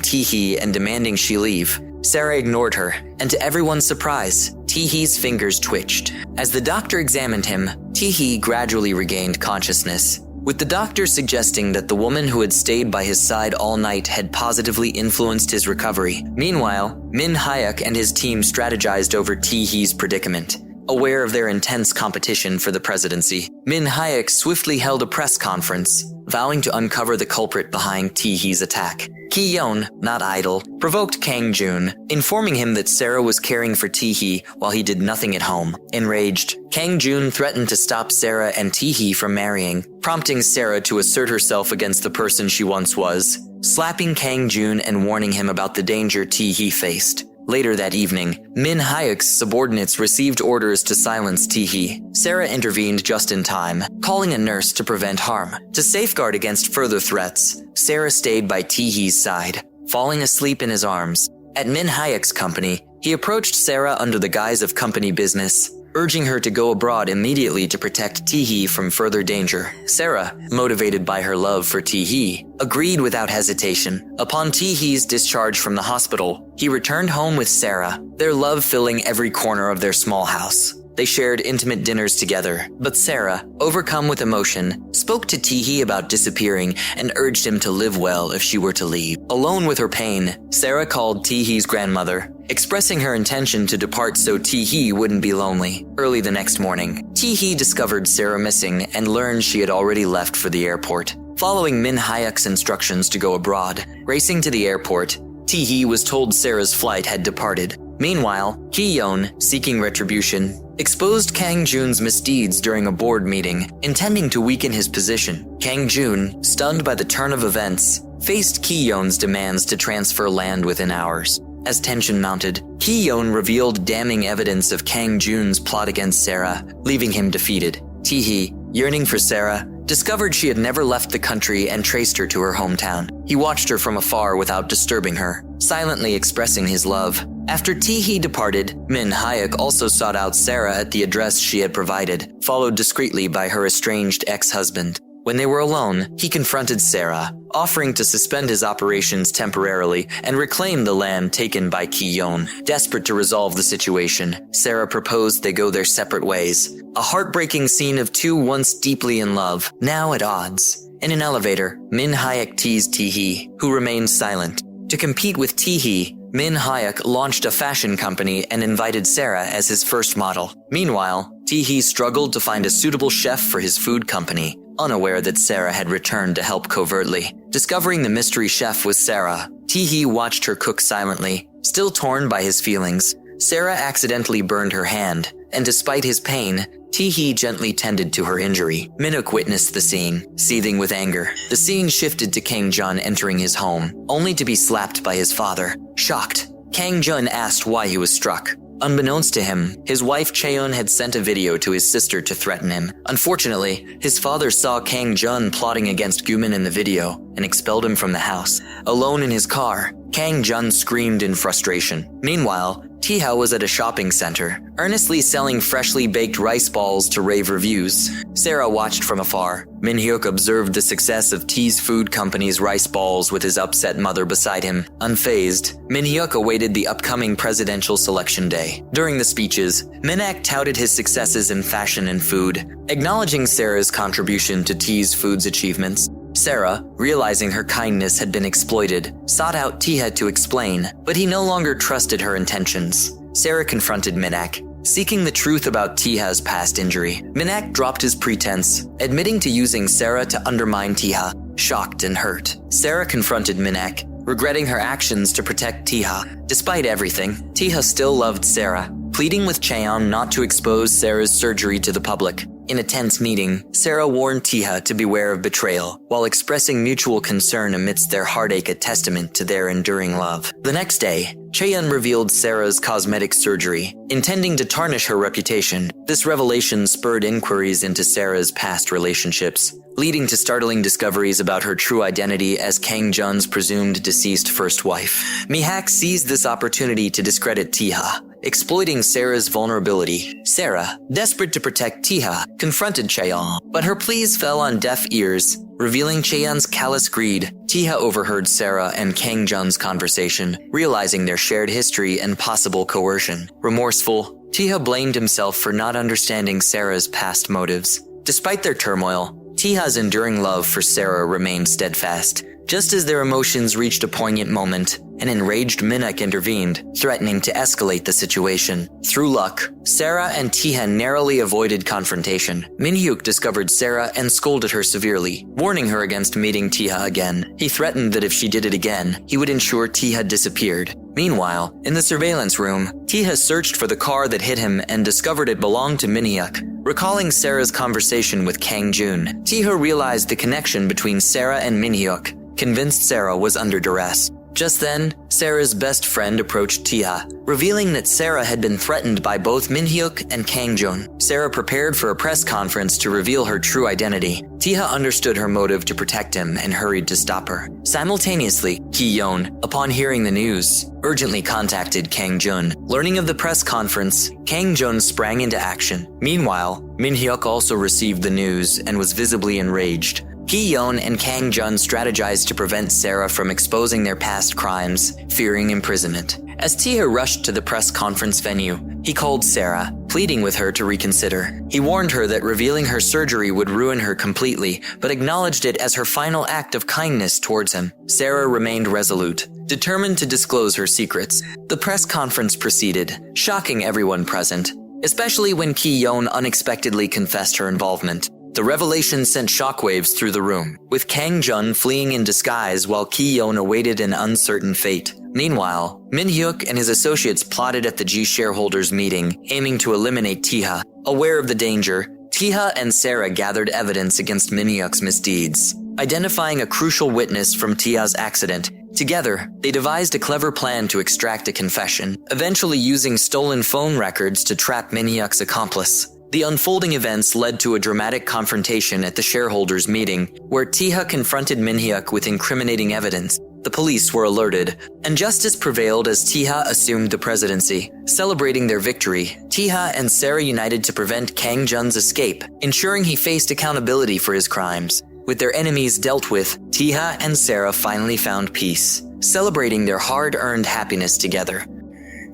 Tae-hee and demanding she leave. Sarah ignored her, and to everyone's surprise, Tae-hee's fingers twitched. As the doctor examined him, Tae-hee gradually regained consciousness, with the doctor suggesting that the woman who had stayed by his side all night had positively influenced his recovery. Meanwhile, Min Hyuk and his team strategized over Tae-hee's predicament. Aware of their intense competition for the presidency, Min Hyuk swiftly held a press conference, vowing to uncover the culprit behind Tae-hee's attack. Ki-yeon, not idle, provoked Kang-joon, informing him that Sarah was caring for Tae-hee while he did nothing at home. Enraged, Kang-joon threatened to stop Sarah and Tae-hee from marrying, prompting Sarah to assert herself against the person she once was, slapping Kang-joon and warning him about the danger Tae-hee faced. Later that evening, Min Hyuk's subordinates received orders to silence Tae-hee. Sarah intervened just in time, calling a nurse to prevent harm. To safeguard against further threats, Sarah stayed by Tae-hee's side, falling asleep in his arms. At Min Hyuk's company, he approached Sarah under the guise of company business, urging her to go abroad immediately to protect Tae-hee from further danger. Sarah, motivated by her love for Tae-hee, agreed without hesitation. Upon Tae-hee's discharge from the hospital, he returned home with Sarah, their love filling every corner of their small house. They shared intimate dinners together, but Sarah, overcome with emotion, spoke to Tae-hee about disappearing and urged him to live well if she were to leave. Alone with her pain, Sarah called Tae-hee's grandmother, expressing her intention to depart so Tae-hee wouldn't be lonely. Early the next morning, Tae-hee discovered Sarah missing and learned she had already left for the airport. Following Min Hyuk's instructions to go abroad, racing to the airport, Tae-hee was told Sarah's flight had departed. Meanwhile, Ki-yeon, seeking retribution, exposed Kang-joon's misdeeds during a board meeting, intending to weaken his position. Kang-joon, stunned by the turn of events, faced Ki-yeon's demands to transfer land within hours. As tension mounted, Ki-yeon revealed damning evidence of Kang-joon's plot against Sarah, leaving him defeated. Tae-hee, yearning for Sarah, discovered she had never left the country and traced her to her hometown. He watched her from afar without disturbing her, silently expressing his love. After Tae-hee departed, Min Hyuk also sought out Sarah at the address she had provided, followed discreetly by her estranged ex-husband. When they were alone, he confronted Sarah, offering to suspend his operations temporarily and reclaim the land taken by Ki-yeon. Desperate to resolve the situation, Sarah proposed they go their separate ways. A heartbreaking scene of two once deeply in love, now at odds. In an elevator, Min Hyuk teased Tae-hee, who remained silent. To compete with Tae-hee, Min Hyuk launched a fashion company and invited Sarah as his first model. Meanwhile, Tae-hee struggled to find a suitable chef for his food company, unaware that Sarah had returned to help covertly. Discovering the mystery chef was Sarah, Tae-hee watched her cook silently. Still torn by his feelings, Sarah accidentally burned her hand, and despite his pain, Tae-hee gently tended to her injury. Minuk witnessed the scene, seething with anger. The scene shifted to Kang-jun entering his home, only to be slapped by his father. Shocked, Kang-jun asked why he was struck. Unbeknownst to him, his wife Cheon had sent a video to his sister to threaten him. Unfortunately, his father saw Kang-jun plotting against Gumin in the video and expelled him from the house. Alone in his car, Kang-jun screamed in frustration. Meanwhile, Tiha was at a shopping center, earnestly selling freshly baked rice balls to rave reviews. Sarah watched from afar. Min Hyuk observed the success of T's food company's rice balls with his upset mother beside him. Unfazed, Min Hyuk awaited the upcoming presidential selection day. During the speeches, Minak touted his successes in fashion and food, acknowledging Sarah's contribution to T's food's achievements. Sarah, realizing her kindness had been exploited, sought out Tiha to explain, but he no longer trusted her intentions. Sarah confronted Minak, seeking the truth about Tiha's past injury. Minak dropped his pretense, admitting to using Sarah to undermine Tiha. Shocked and hurt, Sarah confronted Minak, regretting her actions to protect Tiha. Despite everything, Tiha still loved Sarah, pleading with Cheon not to expose Sarah's surgery to the public. In a tense meeting, Sarah warned Tiha to beware of betrayal, while expressing mutual concern amidst their heartache, a testament to their enduring love. The next day, Cheon revealed Sarah's cosmetic surgery, intending to tarnish her reputation. This revelation spurred inquiries into Sarah's past relationships, leading to startling discoveries about her true identity as Kang Jun's presumed deceased first wife. Mihak seized this opportunity to discredit Tiha, exploiting Sarah's vulnerability. Sarah, desperate to protect Tiha, confronted Cheon, but her pleas fell on deaf ears, revealing Cheon's callous greed. Tiha overheard Sarah and Kang Jun's conversation, realizing their shared history and possible coercion. Remorseful, Tiha blamed himself for not understanding Sarah's past motives. Despite their turmoil, Tiha's enduring love for Sarah remained steadfast. Just as their emotions reached a poignant moment, an enraged Minhyuk intervened, threatening to escalate the situation. Through luck, Sarah and Tiha narrowly avoided confrontation. Minhyuk discovered Sarah and scolded her severely, warning her against meeting Tiha again. He threatened that if she did it again, he would ensure Tiha disappeared. Meanwhile, in the surveillance room, Tiha searched for the car that hit him and discovered it belonged to Minhyuk. Recalling Sarah's conversation with Kang Jun, Tiha realized the connection between Sarah and Minhyuk, convinced Sarah was under duress. Just then, Sarah's best friend approached Tiha, revealing that Sarah had been threatened by both Minhyuk and Kang Jun. Sarah prepared for a press conference to reveal her true identity. Tiha understood her motive to protect him and hurried to stop her. Simultaneously, Ki-yeon, upon hearing the news, urgently contacted Kang Jun. Learning of the press conference, Kang Jun sprang into action. Meanwhile, Minhyuk also received the news and was visibly enraged. Ki-yeon and Kang Jun strategized to prevent Sarah from exposing their past crimes, fearing imprisonment. As Tiha rushed to the press conference venue, he called Sarah, pleading with her to reconsider. He warned her that revealing her surgery would ruin her completely, but acknowledged it as her final act of kindness towards him. Sarah remained resolute, determined to disclose her secrets. The press conference proceeded, shocking everyone present, especially when Ki-yeon unexpectedly confessed her involvement. The revelation sent shockwaves through the room, with Kang Jun fleeing in disguise while Ki-yeon awaited an uncertain fate. Meanwhile, Minhyuk and his associates plotted at the G shareholders meeting, aiming to eliminate Tiha. Aware of the danger, Tiha and Sarah gathered evidence against Minhyuk's misdeeds, identifying a crucial witness from Tiha's accident. Together, they devised a clever plan to extract a confession, eventually using stolen phone records to trap Minhyuk's accomplice. The unfolding events led to a dramatic confrontation at the shareholders' meeting, where Tiha confronted Minhyuk with incriminating evidence. The police were alerted, and justice prevailed as Tiha assumed the presidency. Celebrating their victory, Tiha and Sarah united to prevent Kang Jun's escape, ensuring he faced accountability for his crimes. With their enemies dealt with, Tiha and Sarah finally found peace, celebrating their hard-earned happiness together.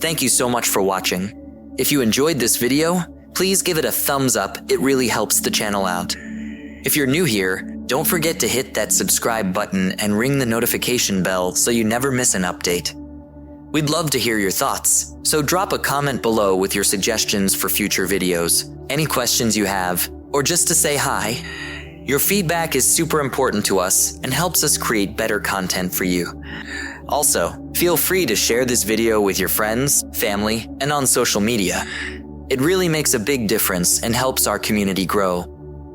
Thank you so much for watching. If you enjoyed this video, please give it a thumbs up, it really helps the channel out. If you're new here, don't forget to hit that subscribe button and ring the notification bell so you never miss an update. We'd love to hear your thoughts, so drop a comment below with your suggestions for future videos, any questions you have, or just to say hi. Your feedback is super important to us and helps us create better content for you. Also, feel free to share this video with your friends, family, and on social media. It really makes a big difference and helps our community grow.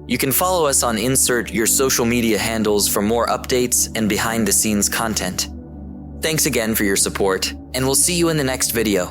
You can follow us on Insert your social media handles for more updates and behind-the-scenes content. Thanks again for your support, and we'll see you in the next video.